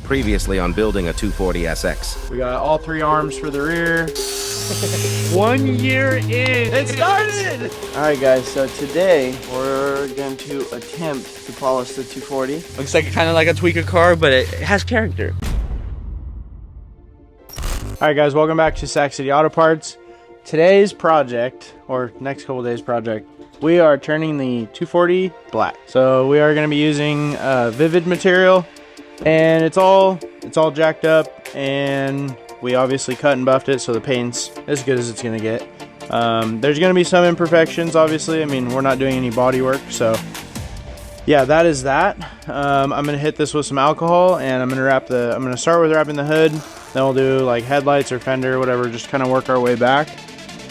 Previously on building a 240sx. We got all 3 arms for the rear. 1 year in. It started! Alright guys, so today we're going to attempt to polish the 240. Looks like kind of like a tweaker car, but it has character. Alright guys, welcome back to Sac City Auto Parts. Today's project, or next couple days project, we are turning the 240 black. So we are going to be using Vivid material, and it's all jacked up, and we obviously cut and buffed it so the paint's as good as it's going to get. There's going to be some imperfections, obviously. I mean, we're not doing any body work, so yeah, that is that. I'm going to hit this with some alcohol, and I'm going to start with wrapping the hood. Then we'll do like headlights or fender, whatever, just kind of work our way back.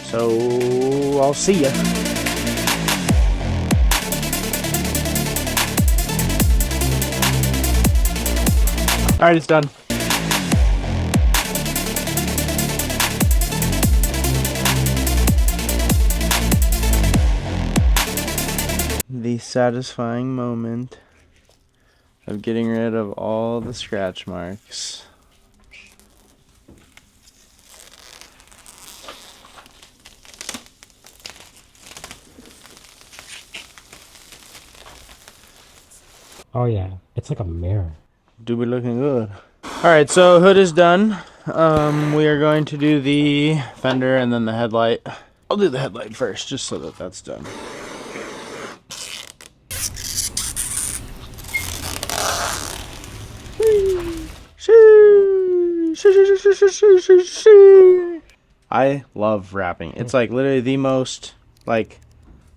So I'll see ya. All right, it's done. The satisfying moment of getting rid of all the scratch marks. Oh yeah, it's like a mirror. Do be looking good. Alright, so hood is done. We are going to do the fender and then the headlight. I'll do the headlight first, just so that that's done. I love wrapping. It's like literally the most like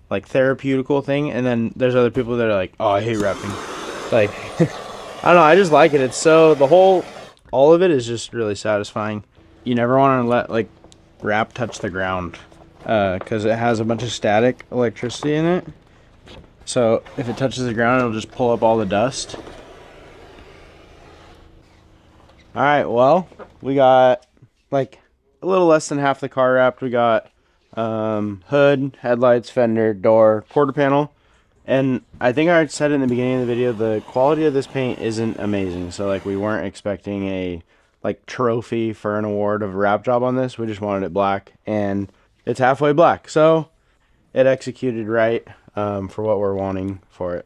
therapeutical thing, and then there's other people that are like, oh, I hate wrapping. Like I don't know, I just like it. It's so all of it is just really satisfying. You never want to let like wrap touch the ground because it has a bunch of static electricity in it. So if it touches the ground, it'll just pull up all the dust. Alright, well, we got like a little less than half the car wrapped. We got hood, headlights, fender, door, quarter panel. And I think I said in the beginning of the video, the quality of this paint isn't amazing. So like we weren't expecting a like trophy for an award of a wrap job on this. We just wanted it black, and it's halfway black. So it executed right for what we're wanting for it.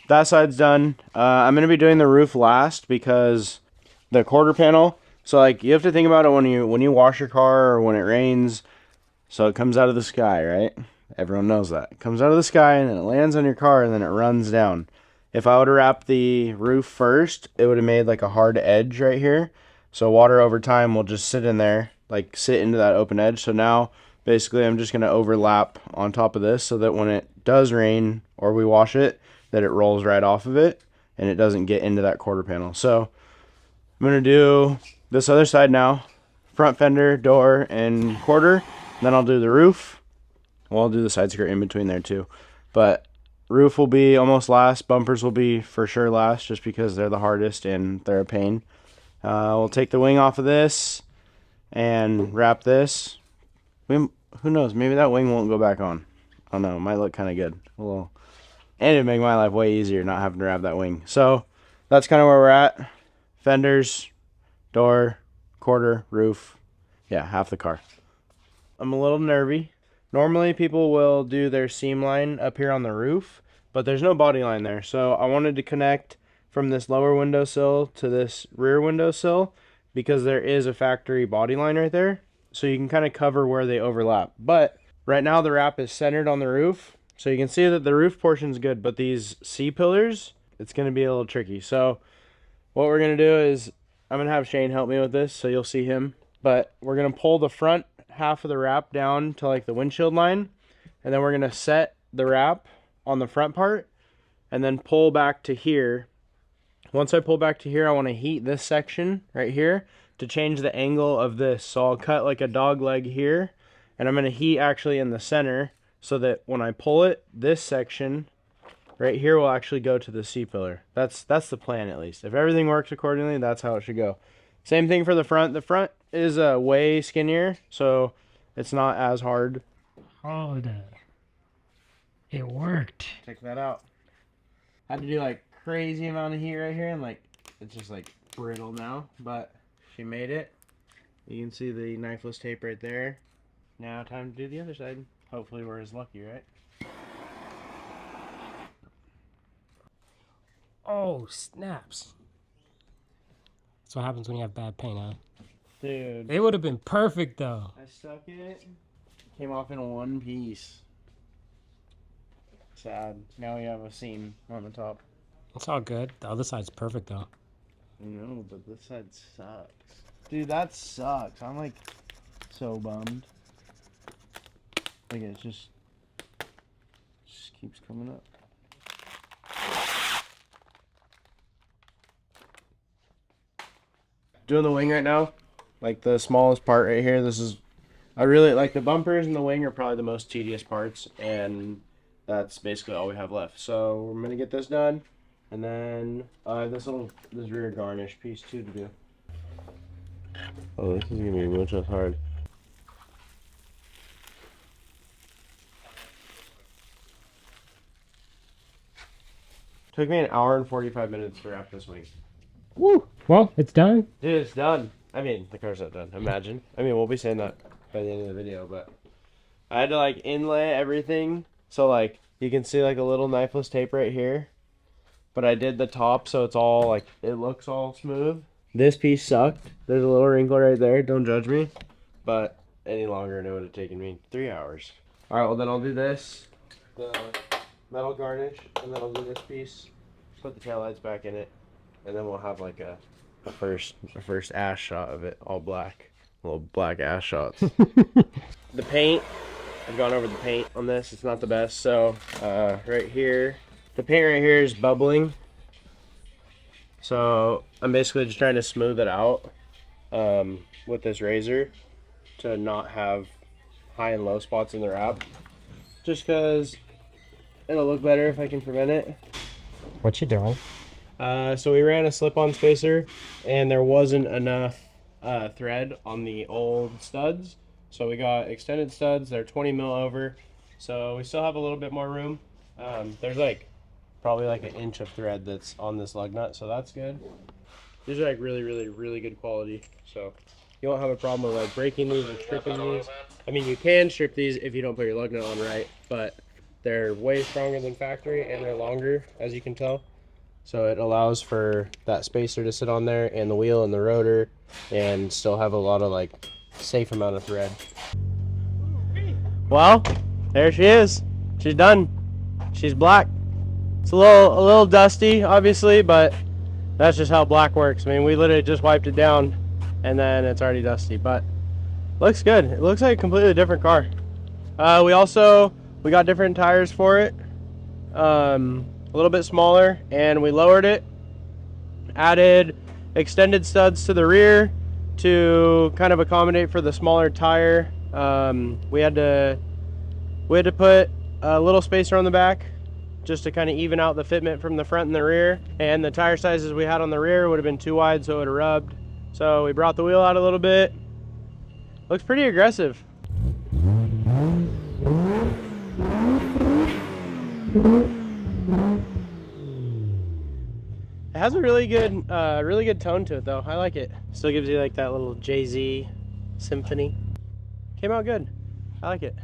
That side's done. I'm going to be doing the roof last because the quarter panel, so like you have to think about it when you wash your car or when it rains. So it comes out of the sky, right? Everyone knows that. It comes out of the sky and then it lands on your car and then it runs down. If I would have wrapped the roof first, it would have made like a hard edge right here. So water over time will just sit in there, like sit into that open edge. So now basically I'm just going to overlap on top of this so that when it does rain or we wash it, that it rolls right off of it and it doesn't get into that quarter panel. So I'm going to do this other side now, front fender, door, and quarter. Then I'll do the roof. Well, I'll do the side skirt in between there too. But roof will be almost last. Bumpers will be for sure last just because they're the hardest and they're a pain. We'll take the wing off of this and wrap this. Who knows? Maybe that wing won't go back on. I don't know. It might look kind of good. And it'd make my life way easier not having to wrap that wing. So that's kind of where we're at. Fenders, door, quarter, roof. Yeah, half the car. I'm a little nervy. Normally people will do their seam line up here on the roof, but there's no body line there. So I wanted to connect from this lower windowsill to this rear windowsill because there is a factory body line right there. So you can kind of cover where they overlap. But right now the wrap is centered on the roof. So you can see that the roof portion is good, but these C-pillars, it's going to be a little tricky. So what we're going to do is I'm going to have Shane help me with this, so you'll see him. But we're going to pull the front half of the wrap down to like the windshield line, and then we're going to set the wrap on the front part and then pull back to here. Once I pull back to here, I want to heat this section right here to change the angle of this. So I'll cut like a dog leg here, and I'm going to heat actually in the center so that when I pull it, this section right here will actually go to the C-pillar. That's the plan, at least. If everything works accordingly, that's how it should go. Same thing for the front. The front is way skinnier, so it's not as hard. Hold up. It worked. Check that out. Had to do like crazy amount of heat right here, and like it's just like brittle now, but she made it. You can see the knifeless tape right there. Now time to do the other side. Hopefully we're as lucky, right? Oh, snaps. That's what happens when you have bad paint, huh? Dude. It would have been perfect, though. I stuck it. Came off in one piece. Sad. Now we have a seam on the top. It's all good. The other side's perfect, though. No, but this side sucks. Dude, that sucks. I'm like so bummed. Like it just keeps coming up. Doing the wing right now. Like the smallest part right here. This is, I really like the bumpers and the wing are probably the most tedious parts, and that's basically all we have left. So we're gonna get this done, and then this rear garnish piece too to do. Oh, this is gonna be much less hard. Took me an hour and 45 minutes to wrap this wing. Woo! Well, it's done. Dude, it's done. I mean, the car's not done. Imagine. I mean, we'll be saying that by the end of the video, but I had to like inlay everything. So like you can see like a little knifeless tape right here. But I did the top so it's all like, it looks all smooth. This piece sucked. There's a little wrinkle right there. Don't judge me. But any longer and it would have taken me 3 hours. All right, well then I'll do this. The metal garnish, and then I'll do this piece. Put the taillights back in it. And then we'll have like a first ass shot of it, all black. Little black ass shots. The paint, I've gone over the paint on this. It's not the best. So right here, the paint right here is bubbling. So I'm basically just trying to smooth it out with this razor to not have high and low spots in the wrap. Just because it'll look better if I can prevent it. What you doing? So we ran a slip-on spacer and there wasn't enough thread on the old studs. So we got extended studs. They're 20 mil over. So we still have a little bit more room. There's like probably like an inch of thread that's on this lug nut. So that's good. These are like really good quality. So you won't have a problem with like breaking these or stripping these. I mean, you can strip these if you don't put your lug nut on right, but they're way stronger than factory and they're longer, as you can tell. So it allows for that spacer to sit on there and the wheel and the rotor and still have a lot of like safe amount of thread. Well, there she is. She's done. She's black. It's a little dusty, obviously, but that's just how black works. I mean, we literally just wiped it down and then it's already dusty, but looks good. It looks like a completely different car. We got different tires for it. A little bit smaller, and we lowered it, added extended studs to the rear to kind of accommodate for the smaller tire. We had to put a little spacer on the back just to kind of even out the fitment from the front and the rear, and the tire sizes we had on the rear would have been too wide, so it would have rubbed. So we brought the wheel out a little bit. Looks pretty aggressive. It has a really good tone to it though. I like it. Still gives you like that little JZ symphony. Came out good. I like it.